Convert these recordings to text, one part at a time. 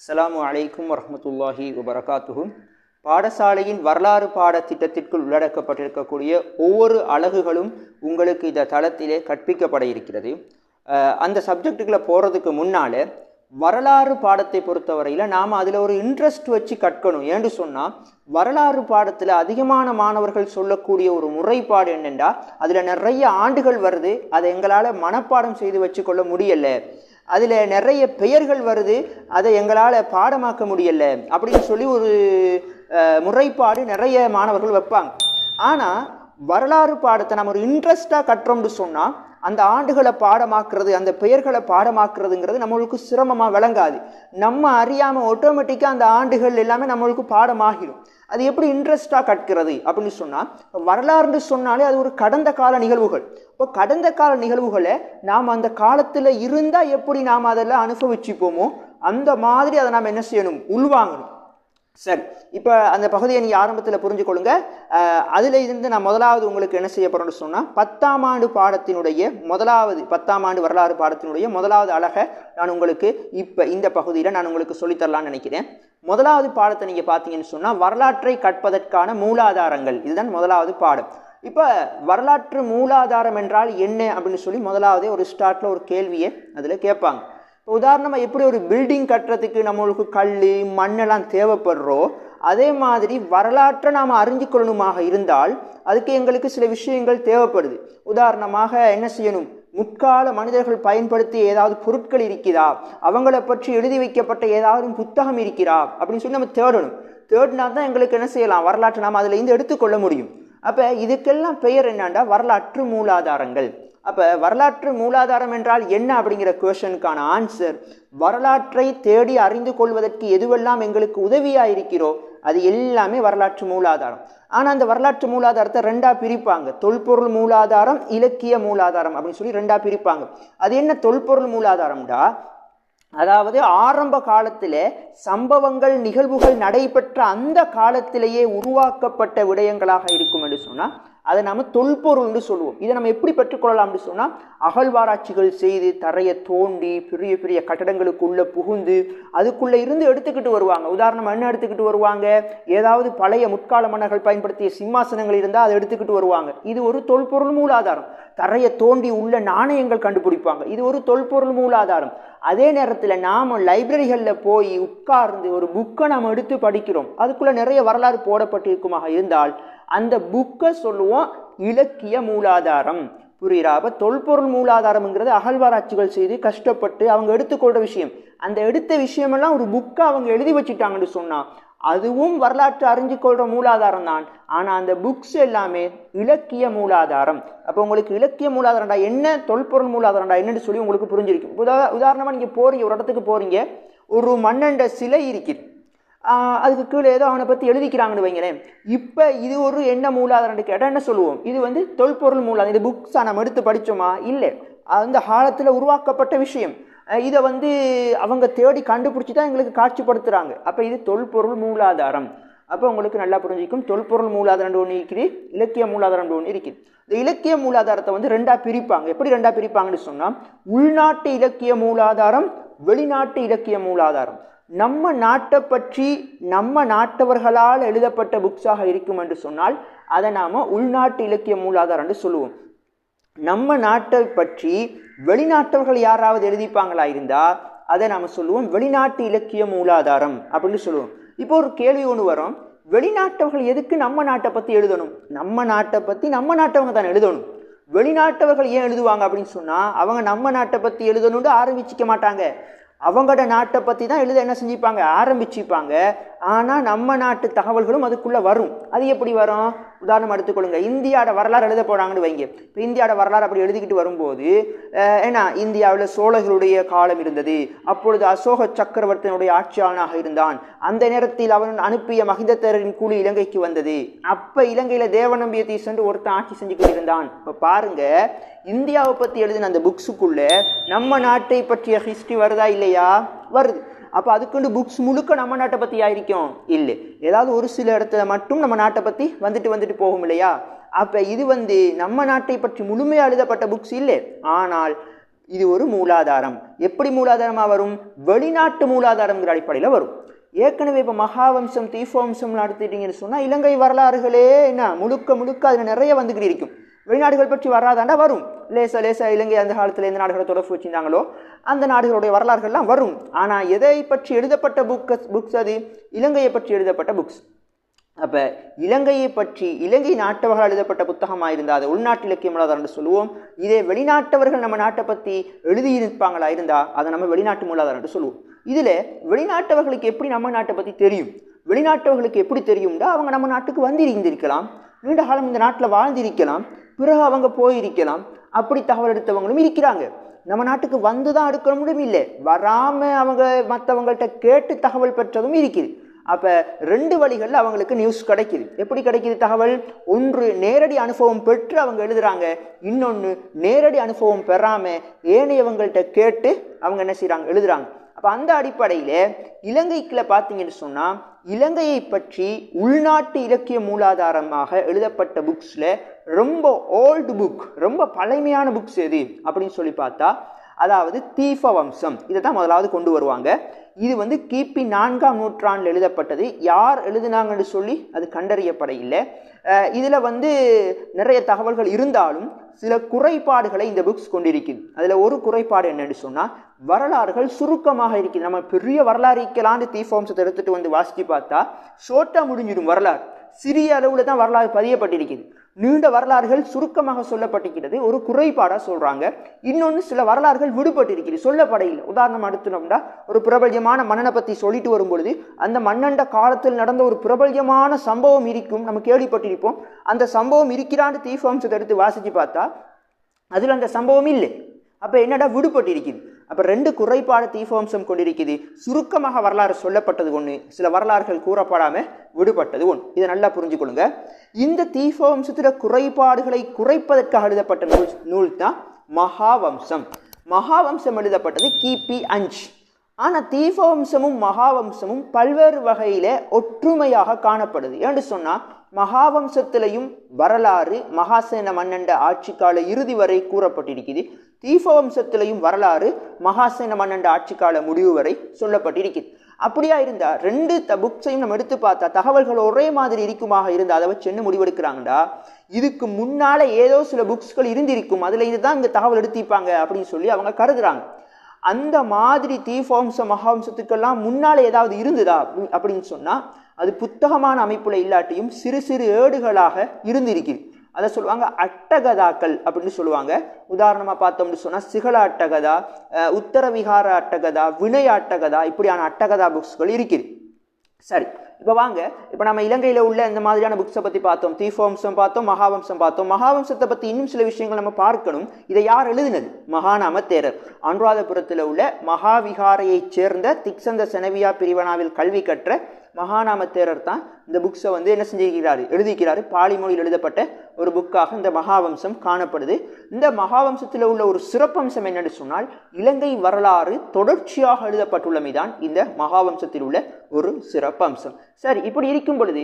அஸ்ஸலாமு அலைக்கும் வரஹ்மத்துல்லாஹி வபரகாத்துஹு. பாடசாலையின் வரலாறு பாடத்திட்டத்திற்குள் உள்ளடக்கப்பட்டிருக்கக்கூடிய ஒவ்வொரு அலகுகளும் உங்களுக்கு இந்த தளத்திலே கற்பிக்கப்பட இருக்கிறது. அந்த சப்ஜெக்டுகளை போகிறதுக்கு முன்னால் வரலாறு பாடத்தை பொறுத்தவரையில் நாம் அதில் ஒரு இன்ட்ரெஸ்ட் வச்சு கற்கணும். ஏன்னு சொன்னால் வரலாறு பாடத்தில் அதிகமான மாணவர்கள் சொல்லக்கூடிய ஒரு முறைப்பாடு என்னென்னா, அதில் நிறைய ஆண்டுகள் வருது, அதை எங்களால் மனப்பாடம் செய்து வச்சு கொள்ள முடியலை, அதில் நிறைய பெயர்கள் வருது, அதை எங்களால் பாடமாக்க முடியலை அப்படின்னு சொல்லி ஒரு முறைப்பாடு நிறைய மாணவர்கள் வைப்பாங்க. ஆனால் வரலாறு பாடத்தை நம்ம ஒரு இன்ட்ரெஸ்டாக கற்றோம்னு சொன்னால் அந்த ஆண்டுகளை பாடமாக்குறது, அந்த பெயர்களை பாடமாக்குறதுங்கிறது நம்மளுக்கு சிரமமாக விளங்காது. நம்ம அறியாமல் ஆட்டோமேட்டிக்காக அந்த ஆண்டுகள் எல்லாமே நம்மளுக்கு பாடமாகிடும். அது எப்படி இன்ட்ரெஸ்டாக கற்கிறது அப்படின்னு சொன்னால், வரலாறுன்னு சொன்னாலே அது ஒரு கடந்த கால நிகழ்வுகள். இப்போ கடந்த கால நிகழ்வுகளை நாம் அந்த காலத்தில் இருந்தால் எப்படி நாம் அதெல்லாம் அனுபவிச்சுப்போமோ அந்த மாதிரி அதை நாம் என்ன செய்யணும், உள்வாங்கணும். சரி, இப்போ அந்த பகுதியை நீங்கள் ஆரம்பத்தில் புரிஞ்சுக்கொள்ளுங்க. அதில் இருந்து நான் முதலாவது உங்களுக்கு என்ன செய்ய போகிறேன்னு சொன்னால், 10ஆம் ஆண்டு பாடத்தினுடைய முதலாவது 10ஆம் ஆண்டு வரலாறு பாடத்தினுடைய முதலாவது அழகை நான் உங்களுக்கு இப்போ இந்த பகுதியில் நான் உங்களுக்கு சொல்லித்தரலான்னு நினைக்கிறேன். முதலாவது பாடத்தை நீங்கள் பார்த்தீங்கன்னு சொன்னால், வரலாற்றை கற்பதற்கான மூலாதாரங்கள், இதுதான் முதலாவது பாடம். இப்போ வரலாற்று மூலாதாரம் என்றால் என்ன அப்படின்னு சொல்லி முதலாவதே ஒரு ஸ்டார்ட்டில் ஒரு கேள்வியை அதில் கேட்பாங்க. இப்போ உதாரணமாக எப்படி ஒரு பில்டிங் கட்டுறதுக்கு நம்மளுக்கு கல் மண்ணெல்லாம் தேவைப்படுறோ, அதே மாதிரி வரலாற்றை நாம் அறிஞ்சு கொள்ளணுமாக இருந்தால் அதுக்கு எங்களுக்கு சில விஷயங்கள் தேவைப்படுது. உதாரணமாக என்ன செய்யணும், முற்கால மனிதர்கள் பயன்படுத்திய ஏதாவது பொருட்கள் இருக்கிறா, அவங்கள பற்றி எழுதி வைக்கப்பட்ட ஏதாவது புத்தகம் இருக்கிறா அப்படின்னு சொல்லி நம்ம தேடணும். தேடினா தான் எங்களுக்கு என்ன செய்யலாம், வரலாற்றை நாம் அதில் இருந்து எடுத்துக்கொள்ள முடியும். அப்போ இதுக்கெல்லாம் பெயர் என்னண்டா வரலாற்று மூலாதாரங்கள். அப்போ வரலாற்று மூலாதாரம் என்றால் என்ன அப்படிங்கிற கொஷனுக்கான ஆன்சர், வரலாற்றை தேடி அறிந்து கொள்வதற்கு எதுவெல்லாம் எங்களுக்கு உதவியாக இருக்கிறோ அது எல்லாமே வரலாற்று மூலாதாரம். ஆனால் அந்த வரலாற்று மூலாதாரத்தை ரெண்டாக பிரிப்பாங்க. தொல்பொருள் மூலாதாரம், இலக்கிய மூலாதாரம் அப்படின்னு சொல்லி ரெண்டாக பிரிப்பாங்க. அது என்ன தொல்பொருள் மூலாதாரம்டா, அதாவது ஆரம்ப காலத்தில் சம்பவங்கள் நிகழ்வுகள் நடைபெற்ற அந்த காலத்திலேயே உருவாக்கப்பட்ட விடயங்களாக இருக்கும் என்று சொன்னால் அதை நம்ம தொல்பொருள்னு சொல்லுவோம். இதை நம்ம எப்படி பெற்றுக்கொள்ளலாம்னு சொன்னால், அகழ்வாராய்ச்சிகள் செய்து தரையை தோண்டி பெரிய பெரிய கட்டடங்களுக்குள்ளே புகுந்து அதுக்குள்ளே இருந்து எடுத்துக்கிட்டு வருவாங்க. உதாரணம் என்ன எடுத்துக்கிட்டு வருவாங்க, ஏதாவது பழைய முற்கால மன்னர்கள் பயன்படுத்திய சிம்மாசனங்கள் இருந்தால் அதை எடுத்துக்கிட்டு வருவாங்க. இது ஒரு தொல்பொருள் மூலாதாரம். தரையை தோண்டி உள்ள நாணயங்கள் கண்டுபிடிப்பாங்க, இது ஒரு தொல்பொருள் மூலாதாரம். அதே நேரத்தில் நாம் லைப்ரரிகளில் போய் உட்கார்ந்து ஒரு புக்கை நாம் எடுத்து படிக்கிறோம், அதுக்குள்ளே நிறைய வரலாறு போடப்பட்டிருக்குமாக இருந்தால் அந்த புக்கை சொல்லுவோம் இலக்கிய மூலாதாரம். புரியுறா? அப்போ தொல்பொருள் மூலாதாரம்ங்கிறது அகழ்வாராய்ச்சிகள் செய்து கஷ்டப்பட்டு அவங்க எடுத்துக்கொள்கிற விஷயம். அந்த எடுத்த விஷயமெல்லாம் ஒரு புக்கை அவங்க எழுதி வச்சுட்டாங்கன்னு சொன்னால் அதுவும் வரலாற்று அறிஞ்சு கொள்கிற மூலாதாரம் தான். ஆனால் அந்த புக்ஸ் எல்லாமே இலக்கிய மூலாதாரம். அப்போ உங்களுக்கு இலக்கிய மூலாதாரம்டா என்ன, தொல்பொருள் மூலாதாரம்டா என்னன்னு சொல்லி உங்களுக்கு புரிஞ்சிருக்கும். உதாரணமாக நீங்கள் போகிறீங்க, ஒரு இடத்துக்கு போகிறீங்க, ஒரு மன்னண்ட சிலை இருக்குது, அதுக்கு கீழே ஏதோ அவனை பற்றி எழுதிக்கிறாங்கன்னு வைங்களேன். இப்போ இது ஒரு என்ன மூலாதாரம் கேட்டால் என்ன சொல்லுவோம், இது தொல்பொருள் மூலாதாரம். இது புக்ஸாக நம்ம எடுத்து படித்தோமா? இல்லை, அந்த காலத்தில் உருவாக்கப்பட்ட விஷயம். இதை அவங்க தேடி கண்டுபிடிச்சி தான் எங்களுக்கு காட்சிப்படுத்துகிறாங்க. அப்போ இது தொல்பொருள் மூலாதாரம். அப்போ உங்களுக்கு நல்லா புரிஞ்சிக்கும், தொல்பொருள் மூலாதாரம் ஒன்று இருக்குது, இலக்கிய மூலாதாரம் ஒன்று இருக்குது. இந்த இலக்கிய மூலாதாரத்தை ரெண்டாக பிரிப்பாங்க. எப்படி ரெண்டாக பிரிப்பாங்கன்னு சொன்னால், உள்நாட்டு இலக்கிய மூலாதாரம், வெளிநாட்டு இலக்கிய மூலாதாரம். நம்ம நாட்டை பற்றி நம்ம நாட்டவர்களால் எழுதப்பட்ட புக்ஸாக இருக்கும் என்று சொன்னால் அதை நாம் உள்நாட்டு இலக்கிய மூலாதாரம் என்று சொல்லுவோம். நம்ம நாட்டை பற்றி வெளிநாட்டவர்கள் யாராவது எழுதிப்பாங்களா இருந்தால் அதை நாம் சொல்லுவோம் வெளிநாட்டு இலக்கிய மூலாதாரம் அப்படின்னு சொல்லுவோம். இப்போ ஒரு கேள்வி ஒன்று வரும், வெளிநாட்டவர்கள் எதுக்கு நம்ம நாட்டை பற்றி எழுதணும்? நம்ம நாட்டை பற்றி நம்ம நாட்டவங்க தான் எழுதணும். வெளிநாட்டவர்கள் ஏன் எழுதுவாங்க அப்படின்னு சொன்னால், அவங்க நம்ம நாட்டை பற்றி எழுதணும்னு ஆரம்பிச்சிக்க மாட்டாங்க, அவங்களோட நாட்டை பற்றி தான் எழுத என்ன செஞ்சுப்பாங்க, ஆரம்பிச்சுப்பாங்க. ஆனால் நம்ம நாட்டு தகவல்களும் அதுக்குள்ளே வரும். அது எப்படி வரும்? உதாரணம் எடுத்துக்கொள்ளுங்க, இந்தியாவோட வரலாறு எழுத போனாங்கன்னு வைங்க. இப்போ இந்தியாவோட வரலாறு அப்படி எழுதிக்கிட்டு வரும்போது ஏன்னா இந்தியாவில் சோழர்களுடைய காலம் இருந்தது, அப்பொழுது அசோக சக்கரவர்த்தியினுடைய ஆட்சியாளனாக இருந்தான், அந்த நேரத்தில் அவன் அனுப்பிய மகிந்தத்தரின் குழு இலங்கைக்கு வந்தது, அப்போ இலங்கையில் தேவநம்பிய தீசன் ஒருத்தன் ஆட்சி செஞ்சுக்கிட்டு இருந்தான். இப்போ பாருங்க, இந்தியாவை பற்றி எழுதின அந்த புக்ஸுக்குள்ளே நம்ம நாட்டை பற்றிய ஹிஸ்ட்ரி வருதா இல்லையா? வருது. அப்போ அதுக்குண்டு புக்ஸ் முழுக்க நம்ம நாட்டை பற்றி ஆயிருக்கும் இல்லை, ஏதாவது ஒரு சில இடத்துல மட்டும் நம்ம நாட்டை பற்றி வந்துட்டு போகும் இல்லையா? அப்போ இது நம்ம நாட்டை பற்றி முழுமையாக எழுதப்பட்ட புக்ஸ் இல்லை. ஆனால் இது ஒரு மூலாதாரம். எப்படி மூலாதாரமா வரும்? வெளிநாட்டு மூலாதாரங்கிற அடிப்படையில் வரும். ஏற்கனவே இப்போ மகாவம்சம் தீபவம்சம் நடத்திட்டீங்கன்னு சொன்னால் இலங்கை வரலாறுகளே என்ன முழுக்க அதில் நிறைய வந்துக்கிட்டு இருக்கும். வெளிநாடுகள் பற்றி வராதாண்டா வரும். லேசா இலங்கை அந்த காலத்தில் எந்த நாடுகளை தொடர்பு வச்சிருந்தாங்களோ அந்த நாடுகளுடைய வரலாறுகள்லாம் வரும். ஆனால் எதை பற்றி எழுதப்பட்ட புக்ஸ் அது இலங்கையை பற்றி எழுதப்பட்ட புக்ஸ். அப்போ இலங்கையை பற்றி இலங்கை நாட்டவர்கள் எழுதப்பட்ட புத்தகமாக இருந்தால் அதை உள்நாட்டு இலக்கிய மூலாதாரம் என்று சொல்லுவோம். இதே வெளிநாட்டவர்கள் நம்ம நாட்டை பற்றி எழுதியிருப்பாங்களா இருந்தால் அதை நம்ம வெளிநாட்டு மூலாதாரம் என்று சொல்லுவோம். இதில் வெளிநாட்டவர்களுக்கு எப்படி நம்ம நாட்டை பற்றி தெரியும்? வெளிநாட்டவர்களுக்கு எப்படி தெரியும்னா அவங்க நம்ம நாட்டுக்கு வந்து இருந்திருக்கலாம், நீண்ட காலம் இந்த நாட்டில் வாழ்ந்திருக்கலாம், பிறகு அவங்க போயிருக்கலாம். அப்படி தகவல் எடுத்தவங்களும் இருக்கிறாங்க. நம்ம நாட்டுக்கு வந்து தான் எடுக்கணும் இல்லை, வராமல் அவங்க மற்றவங்கள்ட்ட கேட்டு தகவல் பெற்றதும் இருக்குது. அப்போ 2 வழிகளில் அவங்களுக்கு நியூஸ் கிடைக்குது. எப்படி கிடைக்குது தகவல்? ஒன்று நேரடி அனுபவம் பெற்று அவங்க எழுதுகிறாங்க, இன்னொன்று நேரடி அனுபவம் பெறாமல் ஏனையவங்கள்ட்ட கேட்டு அவங்க என்ன செய்கிறாங்க, எழுதுகிறாங்க. அப்போ அந்த அடிப்படையில் இலங்கைக்குள்ள பார்த்தீங்கன்னு சொன்னால் இலங்கையை பற்றி உள்நாட்டு இலக்கிய மூலாதாரமாக எழுதப்பட்ட புக்ஸில் ரொம்ப ஓல்டு புக், ரொம்ப பழமையான புக்ஸ் எது அப்படின்னு சொல்லி பார்த்தா அதாவது தீபவம்சம். இதை தான் முதலாவது கொண்டு வருவாங்க. இது வந்து கிபி 4ஆம் நூற்றாண்டில் எழுதப்பட்டது. யார் எழுதினாங்கன்னு சொல்லி அது கண்டறியப்பட இல்லை. இதில் வந்து நிறைய தகவல்கள் இருந்தாலும் சில குறைபாடுகளை இந்த புக்ஸ் கொண்டிருக்குது. அதில் ஒரு குறைபாடு என்னன்னு சொன்னால் வரலாறுகள் சுருக்கமாக இருக்குது. நம்ம பெரிய வரலாறு இருக்கலான்னு தீபவம்சத்தை எடுத்துகிட்டு வந்து வாசித்து பார்த்தா ஷோர்ட்டாக முடிஞ்சிடும் வரலாறு. சிறிய அளவில் தான் வரலாறு பதியப்பட்டிருக்குது. நீண்ட வரலாறுகள் சுருக்கமாக சொல்லப்பட்டிருக்கிறது, ஒரு குறைபாடாக சொல்கிறாங்க. இன்னொன்று சில வரலாறுகள் விடுபட்டிருக்கிறது, சொல்லப்படையில். உதாரணம் எடுத்துனோம்னா ஒரு பிரபல்யமான மன்னனை பற்றி சொல்லிட்டு வரும்பொழுது அந்த மன்னண்ட காலத்தில் நடந்த ஒரு பிரபல்யமான சம்பவம் இருக்கும், நம்ம கேள்விப்பட்டிருப்போம். அந்த சம்பவம் இருக்கிறான்னு தீபவம்சத்தை எடுத்து வாசித்து பார்த்தா அதில் அந்த சம்பவம் இல்லை. அப்போ என்னடா விடுபட்டு இருக்குது. அப்போ 2 குறைபாடு தீபவம்சம் கொண்டிருக்குது. சுருக்கமாக வரலாறு சொல்லப்பட்டது ஒன்று, சில வரலாறுகள் கூறப்படாமல் விடுபட்டது ஒன்று. இதை நல்லா புரிஞ்சுக்கொள்ளுங்க. இந்த தீபவம்சத்தில் குறைபாடுகளை குறைப்பதற்காக எழுதப்பட்ட நூல் தான் மகாவம்சம். மகாவம்சம் எழுதப்பட்டது கிபி 5. ஆனால் தீபவம்சமும் மகாவம்சமும் பல்வேறு வகையில் ஒற்றுமையாக காணப்படுது. ஏன்னு சொன்னால் மகாவம்சத்திலையும் வரலாறு மகாசேன மன்னண்ட ஆட்சி கால இறுதி வரை கூறப்பட்டிருக்குது. தீபவம்சத்திலையும் வரலாறு மகாசேன மன்னண்ட ஆட்சி கால முடிவு வரை சொல்லப்பட்டிருக்குது. அப்படியா இருந்தால் 2 புக்ஸையும் நம்ம எடுத்து பார்த்தா தகவல்கள் ஒரே மாதிரி இருக்குமாக இருந்தால் அதை வச்சு என்ன முடிவெடுக்கிறாங்கடா, இதுக்கு முன்னால் ஏதோ சில புக்ஸ்கள் இருந்திருக்கும், அதில் இதுதான் இங்கே தகவல் எடுத்திருப்பாங்க அப்படின்னு சொல்லி அவங்க கருதுறாங்க. அந்த மாதிரி தீபவம்ச மகாவம்சத்துக்கெல்லாம் முன்னால் ஏதாவது இருந்ததா அப்படின்னு சொன்னால் அது புத்தகமான அமைப்புல இல்லாட்டியும் சிறு சிறு ஏடுகளாக இருந்திருக்குது. அதை சொல்லுவாங்க அட்டகதாக்கள் அப்படின்னு சொல்லுவாங்க. உதாரணமாக பார்த்தோம்னு சொன்னால் சிகள அட்டகதா, உத்தரவிகார அட்டகதா, வினய அட்டகதா, இப்படியான அட்டகதா புக்ஸ்கள் இருக்குது. சரி, இப்போ வாங்க, இப்போ நம்ம இலங்கையில் உள்ள இந்த மாதிரியான புக்ஸை பற்றி பார்த்தோம். தீபவம்சம் பார்த்தோம், மகாவம்சம் பார்த்தோம். மகாவம்சத்தை பற்றி இன்னும் சில விஷயங்கள் நம்ம பார்க்கணும். இதை யார் எழுதினது? மகாநாம தேரர். அனுராதபுரத்தில் உள்ள மகாவிகாரையைச் சேர்ந்த திக்சந்த செனவியா பிரிவனாவில் கல்வி கற்ற மகாநாம தேரர் தான் இந்த புக்ஸை வந்து என்ன செஞ்சிருக்கிறாரு, எழுதிக்கிறாரு. பாலி மொழியில் எழுதப்பட்ட ஒரு புக்காக இந்த மகாவம்சம் காணப்படுது. இந்த மகாவம்சத்தில் உள்ள ஒரு சிறப்பம்சம் என்னன்னு சொன்னால் இலங்கை வரலாறு தொடர்ச்சியாக எழுதப்பட்டுள்ளமைதான் இந்த மகாவம்சத்தில் உள்ள ஒரு சிறப்பம்சம். சரி, இப்படி இருக்கும் பொழுது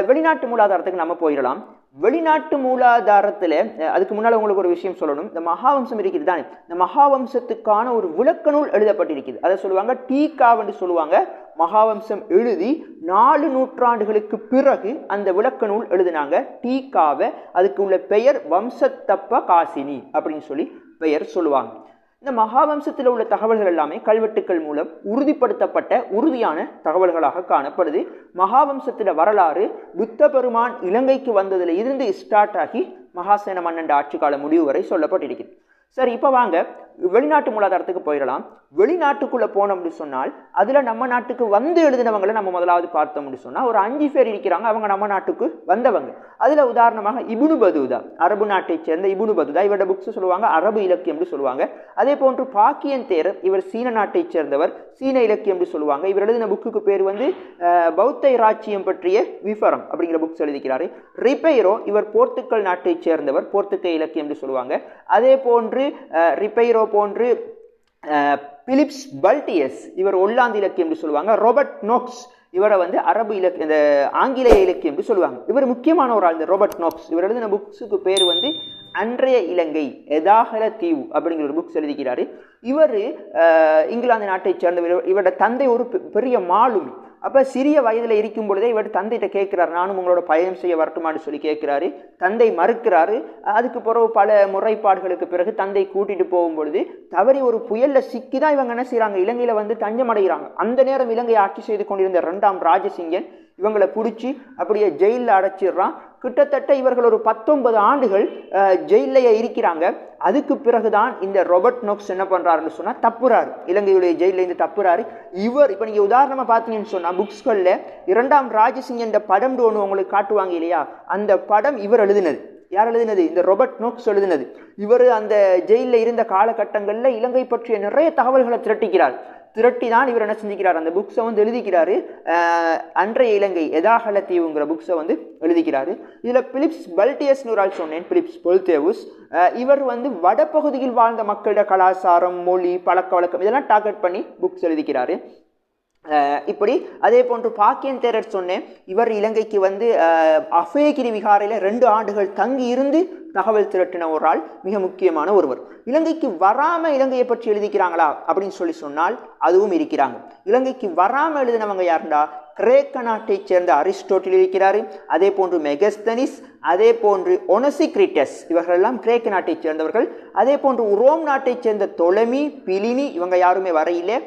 வெளிநாட்டு மூலாதாரத்துக்கு நம்ம போயிடலாம். வெளிநாட்டு மூலாதாரத்தில் அதுக்கு முன்னால் உங்களுக்கு ஒரு விஷயம் சொல்லணும். இந்த மகாவம்சம் இருக்குது தானே, இந்த மகாவம்சத்துக்கான ஒரு விளக்க நூல் எழுதப்பட்டிருக்குது. அதை சொல்லுவாங்க டீகான்னு சொல்லுவாங்க. மகாவம்சம் எழுதி 4 நூற்றாண்டுகளுக்கு பிறகு அந்த விளக்க நூல் எழுதினாங்க டீகாவை. அதுக்கு உள்ள பெயர் வம்சத்தப்ப காசினி அப்படின்னு சொல்லி பெயர் சொல்லுவாங்க. இந்த மகாவம்சத்தில் உள்ள தகவல்கள் எல்லாமே கல்வெட்டுக்கள் மூலம் உறுதிப்படுத்தப்பட்ட உறுதியான தகவல்களாக காணப்படுது. மகாவம்சத்தில வரலாறு புத்த பெருமான் இலங்கைக்கு வந்ததில் இருந்து ஸ்டார்ட் ஆகி மகாசேன மன்னன் ஆட்சி கால முடிவு வரை சொல்லப்பட்டிருக்குது. சரி, இப்போ வாங்க வெளிநாட்டு மூலாதாரத்துக்கு போயிடலாம். வெளிநாட்டுக்குள்ளே போனோம்னு சொன்னால் அதில் நம்ம நாட்டுக்கு வந்து எழுதினவங்களை நம்ம முதலாவது பார்த்தோம்னு சொன்னால் ஒரு 5 பேர் இருக்கிறாங்க. அவங்க நம்ம நாட்டுக்கு வந்தவங்க. அதில் உதாரணமாக இப்னு பதூதா, அரபு நாட்டை சேர்ந்த இப்னு பதூதா, இவரோட புக்ஸ் சொல்லுவாங்க அரபு இலக்கியம்னு சொல்லுவாங்க. அதே போன்று பாக்கியன் தேரர், இவர் சீன நாட்டை சேர்ந்தவர், சீன இலக்கியம்னு சொல்லுவாங்க. இவர் எழுதின புக்குக்கு பேர் வந்து பௌத்த இராச்சியம் பற்றிய விவரம் அப்படிங்கிற புக்ஸ் எழுதிக்கிறாரு. ரிபெய்ரோ, இவர் போர்த்துக்கல் நாட்டை சேர்ந்தவர், போர்த்துக்கல் இலக்கியம்னு சொல்லுவாங்க. அதே போன்று ரிபெய்ரோ போன்று பிலிப்ஸ் பல்டியஸ், இவர் ஒல்லாந்து இலக்கியம் என்று சொல்லுவாங்க. ராபர்ட் நோக்ஸ், இவரை வந்து அரபு இலக்கிய இந்த ஆங்கிலேய இலக்கியம் என்று சொல்லுவாங்க. இவர் முக்கியமான ஒரு ஆள். இந்த ராபர்ட் நோக்ஸ் இவர் எழுதின புக்ஸுக்கு பேர் வந்து அன்றைய இலங்கை எதாகல தீவு அப்படிங்கிற ஒரு புக்ஸ் எழுதிக்கிறாரு. இவர் இங்கிலாந்து நாட்டை சேர்ந்தவர். இவரோட தந்தை ஒரு பெரிய மாலுமி. அப்போ சிறிய வயதில் இருக்கும் பொழுதே இவர் தந்தைகிட்ட கேட்கிறாரு, நானும் உங்களோட பயணம் செய்ய வரட்டுமான்னு சொல்லி கேட்கிறாரு. தந்தை மறுக்கிறாரு. அதுக்கு பிறகு பல முறைப்பாடுகளுக்கு பிறகு தந்தை கூட்டிட்டு போகும்பொழுது தவறி ஒரு புயல்ல சிக்கிதான் இவங்க என்ன செய்யறாங்க, இலங்கையில வந்து தஞ்சமடைகிறாங்க. அந்த நேரம் இலங்கையை ஆட்சி செய்து கொண்டிருந்த 2ஆம் ராஜசிங்கன் இவங்களை பிடிச்சி அப்படியே ஜெயிலில் அடைச்சிடுறான். கிட்டத்தட்ட இவர்கள் ஒரு 19 ஆண்டுகள் ஜெயிலையே இருக்கிறாங்க. அதுக்கு பிறகுதான் இந்த ராபர்ட் நோக்ஸ் என்ன பண்றாருன்னு சொன்னா தப்புறாரு, இலங்கையுடைய ஜெயில இருந்து தப்புறாரு. இவர் இப்ப நீங்க உதாரணமா பாத்தீங்கன்னு சொன்னா புக்ஸ்கள்ல 2ஆம் ராஜசிங்கன் படம் ஒன்று உங்களுக்கு காட்டுவாங்க இல்லையா, அந்த படம் இவர் எழுதினது. யார் எழுதினது? இந்த ராபர்ட் நோக்ஸ் எழுதினது. இவர் அந்த ஜெயிலில் இருந்த காலகட்டங்களில் இலங்கை பற்றிய நிறைய தகவல்களை திரட்டி தான் இவர் என்ன செஞ்சுக்கிறார், அந்த புக்ஸை வந்து எழுதிக்கிறாரு. அன்றைய இலங்கை எதாகல தீவுங்கிற புக்ஸை வந்து எழுதிக்கிறாரு. இதில் பிலிப்ஸ் பல்டியஸ்னு ஒரு ஆள் சொன்னேன், பிலிப்ஸ் பொல்தேவுஸ். இவர் வந்து வடபகுதியில் வாழ்ந்த மக்களோட கலாச்சாரம், மொழி, பழக்க வழக்கம் இதெல்லாம் டார்கெட் பண்ணி புக்ஸ் எழுதிக்கிறாரு. இப்படி அதே போன்று பாக்கியன் தேரர் சொன்னேன், இவர் இலங்கைக்கு வந்து அபயகிரி விகாரையில் 2 ஆண்டுகள் தங்கி இருந்து தகவல் திரட்டின ஒரு ஆள், மிக முக்கியமான ஒருவர். இலங்கைக்கு வராம இலங்கையை பற்றி எழுதிக்கிறாங்களா அப்படின்னு சொன்னால் அதுவும் இருக்கிறாங்க. இலங்கைக்கு வராம எழுதினவங்க யாருண்டா, கிரேக்க நாட்டை சேர்ந்த அரிஸ்டோட்டில் இருக்கிறாரு. அதே போன்று மெகஸ்தனிஸ், அதே போன்று ஒனசிக்ரிட்டஸ், இவர்கள் எல்லாம் கிரேக்க நாட்டை சேர்ந்தவர்கள். அதே போன்று ரோம் நாட்டை சேர்ந்த தொலமி, பிலினி, இவங்க யாருமே வரையிலே.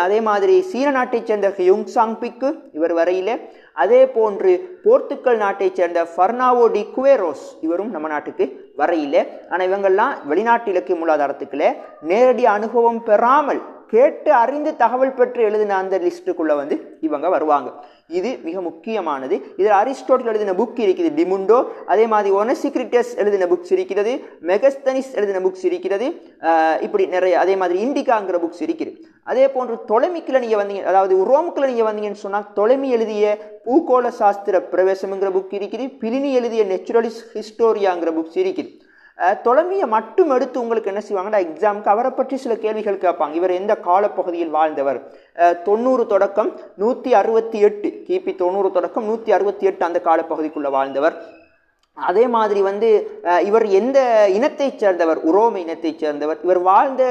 அதே மாதிரி சீன நாட்டை சேர்ந்த ஹியுங்சாங்பிக்கு இவர் வரையிலே. அதே போன்று போர்த்துக்கல் நாட்டை சேர்ந்த ஃபர்னாவோ டி குவேரோஸ் இவரும் நம்ம நாட்டுக்கு வரையிலே. ஆனால் இவங்கெல்லாம் வெளிநாட்டு இலக்கிய மூலாதாரத்துக்குள்ள நேரடி அனுபவம் பெறாமல் கேட்டு அறிந்து தகவல் பெற்று எழுதின அந்த லிஸ்ட்டுக்குள்ள வந்து இவங்க வருவாங்க. இது மிக முக்கியமானது. இதில் அரிஸ்டோட்டில் எழுதின புக் இருக்குது, டிமுண்டோ. அதே மாதிரி ஒனசிக்ரிட்டஸ் எழுதின புக்ஸ் இருக்கிறது, மெகஸ்தனிஸ் எழுதின புக்ஸ் இருக்கிறது. இப்படி நிறைய, அதே மாதிரி இண்டிகாங்கிற புக்ஸ் இருக்குது. அதே போன்று தொலைமிக்கில் நீங்கள் வந்தீங்க, அதாவது ரோமுக்கில் நீங்கள் வந்தீங்கன்னு சொன்னால் தொலைமி எழுதிய பூகோள சாஸ்திர பிரவேசம்ங்கிற புக் இருக்குது. பிலினி எழுதிய நேச்சுரலிஸ்ட் ஹிஸ்டோரியாங்கிற புக்ஸ் இருக்குது. தொலைமையை மட்டும் எடுத்து உங்களுக்கு என்ன செய்வாங்கன்னா எக்ஸாமுக்கு அவரை பற்றி சில கேள்விகள் கேட்பாங்க. இவர் எந்த காலப்பகுதியில் வாழ்ந்தவர், 90 தொடக்கம் 168, கிபி 90 தொடக்கம் 168 அந்த காலப்பகுதிக்குள்ள வாழ்ந்தவர். அதே மாதிரி வந்து இவர் எந்த இனத்தை சேர்ந்தவர், உரோம இனத்தை சேர்ந்தவர். இவர் வாழ்ந்த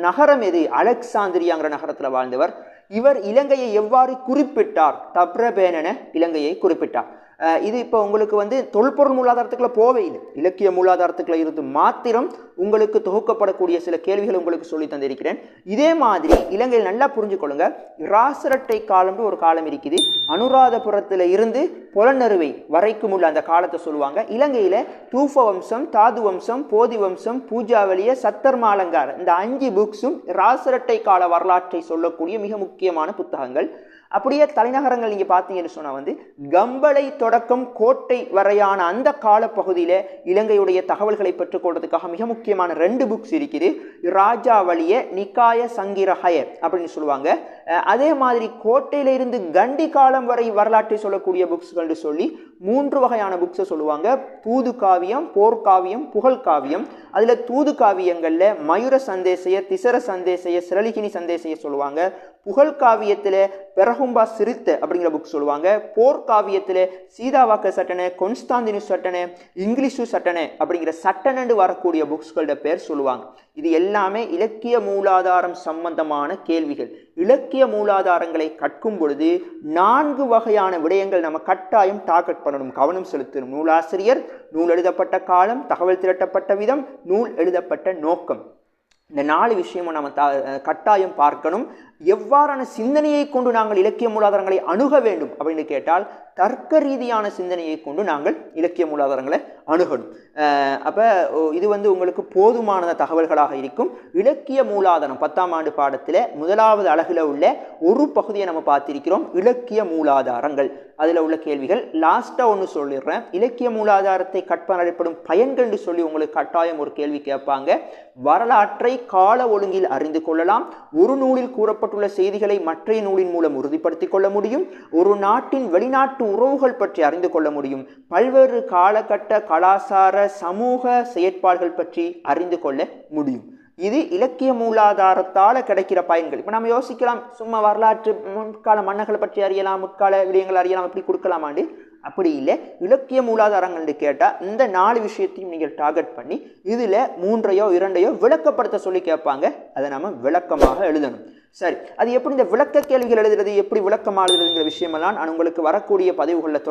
நகரம் எது, அலெக்சாந்திரியாங்கிற நகரத்தில் வாழ்ந்தவர். இவர் இலங்கையை எவ்வாறு குறிப்பிட்டார், தப்ரபேனென இலங்கையை குறிப்பிட்டார். இது இப்போ உங்களுக்கு வந்து தொல்பொருள் மூலாதாரத்துக்குள்ள போவே இல்லை, இலக்கிய மூலாதாரத்துக்குள்ள இருந்து மாத்திரம் உங்களுக்கு தொகுக்கப்படக்கூடிய சில கேள்விகள் உங்களுக்கு சொல்லி தந்திருக்கிறேன். இதே மாதிரி இலங்கையில் நல்லா புரிஞ்சுக்கொள்ளுங்க, இராசரட்டை காலம்னு ஒரு காலம் இருக்குது. அனுராதபுரத்தில் இருந்து புலனறுவை வரைக்கும் உள்ள அந்த காலத்தை சொல்லுவாங்க. இலங்கையில தூஃப வம்சம், தாது வம்சம், போதி வம்சம், பூஜாவலிய, சத்தர்மாலங்கார, இந்த 5 புக்ஸும் இராசரட்டை கால வரலாற்றை சொல்லக்கூடிய மிக முக்கியமான புத்தகங்கள். அப்படியே தலைநகரங்கள் நீங்க பார்த்தீங்கன்னு சொன்னா வந்து கம்பளை தொடக்கம் கோட்டை வரையான அந்த காலப்பகுதியில இலங்கையுடைய தகவல்களை பெற்றுக்கொள்றதுக்காக மிக முக்கியமான 2 புக்ஸ் இருக்குது. ராஜாவளிய, நிக்காய சங்கிரஹய அப்படின்னு சொல்லுவாங்க. அதே மாதிரி கோட்டையில இருந்து கண்டி காலம் வரை வரலாற்றை சொல்லக்கூடிய புக்ஸ்கள் சொல்லி 3 வகையான புக்ஸை சொல்லுவாங்க. தூது காவியம், போர்க்காவியம், புகழ் காவியம். அதுல தூது காவியங்கள்ல மயூர சந்தேசைய, திசர சந்தேசைய, சிரலிகினி சந்தேசைய சொல்லுவாங்க. புகழ் காவியத்துல பெரகும்பா சிறுத்த அப்படிங்கிற புக் சொல்லுவாங்க. போர்க்காவியத்துல சீதாவாக்க சட்டனை, கொன்ஸ்டாந்தினு சட்டனை, இங்கிலீஷு சட்டனை அப்படிங்கிற சட்டனண்டு வரக்கூடிய புக்ஸ்களோட பேர் சொல்லுவாங்க. இது எல்லாமே இலக்கிய மூலாதாரம் சம்பந்தமான கேள்விகள். இலக்கிய மூலாதாரங்களை கற்கும் பொழுது 4 வகையான விடயங்கள் நம்ம கட்டாயம் டார்கெட் பண்ணணும், கவனம் செலுத்தணும். நூலாசிரியர், நூல் எழுதப்பட்ட காலம், தகவல் திரட்டப்பட்ட விதம், நூல் எழுதப்பட்ட நோக்கம். இந்த 4 விஷயமும் நம்ம கட்டாயம் பார்க்கணும். எவ்வாறான சிந்தனையை கொண்டு நாங்கள் இலக்கிய மூலாதாரங்களை அணுக வேண்டும் அப்படின்னு கேட்டால் தர்க்க ரீதியான சிந்தனையை கொண்டு நாங்கள் இலக்கிய மூலாதாரங்களை அணுகணும். அப்போ இது வந்து உங்களுக்கு போதுமான தகவல்களாக இருக்கும். இலக்கிய மூலாதாரம் 10ஆம் ஆண்டு பாடத்தில் 1வது அலகுல உள்ள ஒரு பகுதியை நம்ம பார்த்திருக்கிறோம், இலக்கிய மூலாதாரங்கள். அதில் உள்ள கேள்விகள் லாஸ்ட்டாக ஒன்று சொல்லிடுறேன். இலக்கிய மூலாதாரத்தை கற்பனைப்படும் பயன்கள் சொல்லி உங்களுக்கு கட்டாயம் ஒரு கேள்வி கேட்பாங்க. வரலாற்றை கால ஒழுங்கில் அறிந்து கொள்ளலாம். ஒரு நூலில் கூறப்பட்டுள்ள செய்திகளை மற்ற நூலின் மூலம் உறுதிப்படுத்திக் கொள்ள முடியும். ஒரு நாட்டின் வெளிநாட்டு உறவுகள் பற்றி அறிந்து கொள்ள முடியும். பல்வேறு காலகட்ட கலாச்சார சமூக செயற்பாடுகள் பற்றி அறிந்து கொள்ள முடியும். இது இலக்கிய மூலாதாரத்தால் கிடைக்கிற பயன்கள். இப்போ நம்ம யோசிக்கலாம், சும்மா வரலாற்று முற்கால மன்னர்களை பற்றி அறியலாம், முற்கால விடயங்கள் அறியலாம், எப்படி கொடுக்கலாமாண்டு. அப்படி இல்லை, இலக்கிய மூலாதாரங்கள் கேட்டால் இந்த 4 விஷயத்தையும் நீங்கள் டார்கெட் பண்ணி இதில் 3யோ 2யோ விளக்கப்படுத்த சொல்லி கேட்பாங்க. அதை நம்ம விளக்கமாக எழுதணும். சரி, அது எப்படி இந்த விளக்க கேள்விகள் எழுதுறது, எப்படி விளக்கமாக எழுதுறதுங்கிற விஷயமெல்லாம் நான் உங்களுக்கு வரக்கூடிய பதிவுகளில்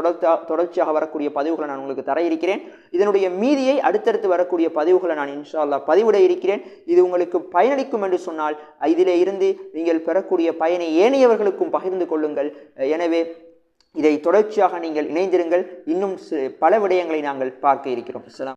தொடர்ச்சியாக வரக்கூடிய பதிவுகளை நான் உங்களுக்கு தர இருக்கிறேன். இதனுடைய மீதியை அடுத்தடுத்து வரக்கூடிய பதிவுகளை நான் இன்ஷா அல்லாஹ் பதிவிட இருக்கிறேன். இது உங்களுக்கு பயனளிக்கும் என்று சொன்னால் இதிலே இருந்து நீங்கள் பெறக்கூடிய பயனை ஏனையவர்களுக்கும் பகிர்ந்து கொள்ளுங்கள். எனவே இதை தொடர்ச்சியாக நீங்கள் இணைந்திருங்கள். இன்னும் பல விடயங்களை நாங்கள் பார்க்க இருக்கிறோம்.